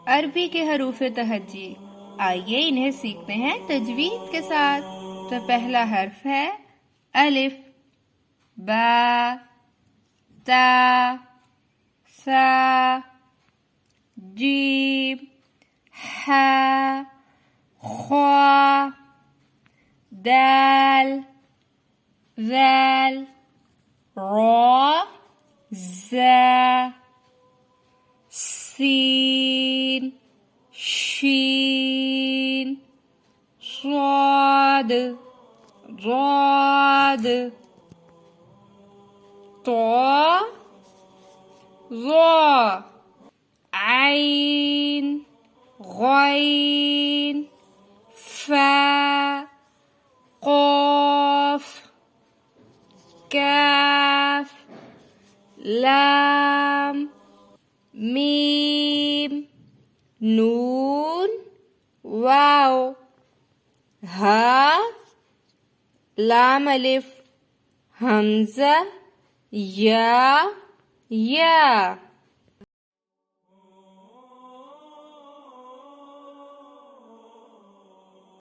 अरबी के हरूफ तहज्जी। आइए इन्हें सीखते हैं तजवीद के साथ। तो पहला हर्फ है अलिफ, बा, ता, सा, जीम, हा, ख्वा, दाल, ज़ाल, रा, ज़ा, सीन, शीन, स्वाद, ज़ाद, ता, ज़ा, आइन, गैन, फा, क़ाफ, काफ, लाम, मीम, नून, वाव, हा, लाम अलिफ, हमज़ा, या,